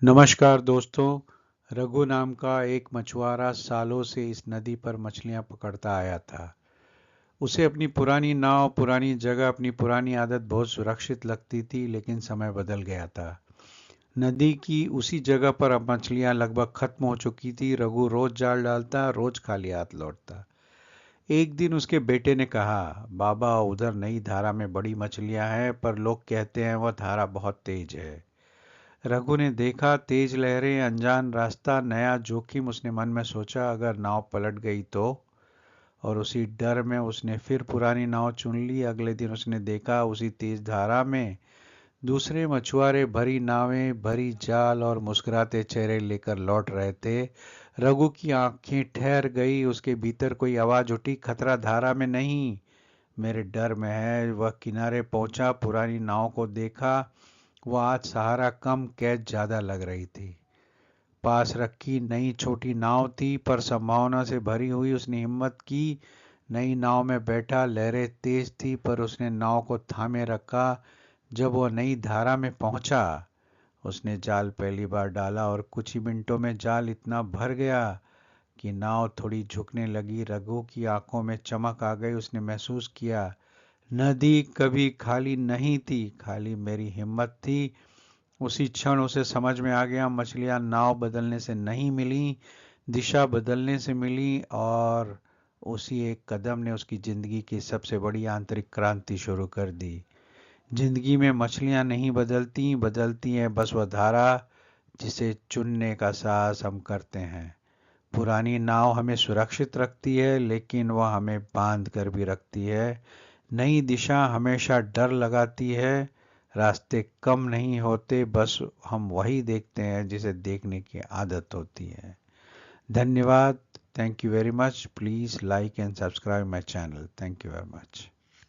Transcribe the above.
नमस्कार दोस्तों। रघु नाम का एक मछुआरा सालों से इस नदी पर मछलियां पकड़ता आया था। उसे अपनी पुरानी नाव, पुरानी जगह, अपनी पुरानी आदत बहुत सुरक्षित लगती थी, लेकिन समय बदल गया था। नदी की उसी जगह पर अब मछलियां लगभग खत्म हो चुकी थी। रघु रोज जाल डालता, रोज खाली हाथ लौटता। एक दिन उसके बेटे ने कहा, बाबा, उधर नई धारा में बड़ी मछलियां हैं, पर लोग कहते हैं वह धारा बहुत तेज है। रघु ने देखा, तेज लहरें, अनजान रास्ता, नया जोखिम। उसने मन में सोचा, अगर नाव पलट गई तो। और उसी डर में उसने फिर पुरानी नाव चुन ली। अगले दिन उसने देखा, उसी तेज धारा में दूसरे मछुआरे भरी नावें, भरी जाल और मुस्कुराते चेहरे लेकर लौट रहे थे। रघु की आंखें ठहर गई। उसके भीतर कोई आवाज उठी, खतरा धारा में नहीं, मेरे डर में है। वह किनारे पहुंचा, पुरानी नाव को देखा। वह आज सहारा कम, कैद ज्यादा लग रही थी। पास रखी नई छोटी नाव थी, पर संभावना से भरी हुई। उसने हिम्मत की, नई नाव में बैठा। लहरें तेज थी, पर उसने नाव को थामे रखा। जब वह नई धारा में पहुंचा, उसने जाल पहली बार डाला और कुछ ही मिनटों में जाल इतना भर गया कि नाव थोड़ी झुकने लगी। रघु की आंखों में चमक आ गई। उसने महसूस किया, नदी कभी खाली नहीं थी, खाली मेरी हिम्मत थी। उसी क्षण उसे समझ में आ गया, मछलियां नाव बदलने से नहीं मिली, दिशा बदलने से मिली। और उसी एक कदम ने उसकी जिंदगी की सबसे बड़ी आंतरिक क्रांति शुरू कर दी। जिंदगी में मछलियां नहीं बदलती, बदलती है बस वह धारा जिसे चुनने का साहस हम करते हैं। पुरानी नाव हमें सुरक्षित रखती है, लेकिन वह हमें बांध कर भी रखती है। नई दिशा हमेशा डर लगाती है। रास्ते कम नहीं होते, बस हम वही देखते हैं जिसे देखने की आदत होती है। धन्यवाद। Thank you very much. Please like and subscribe my channel. Thank you very much.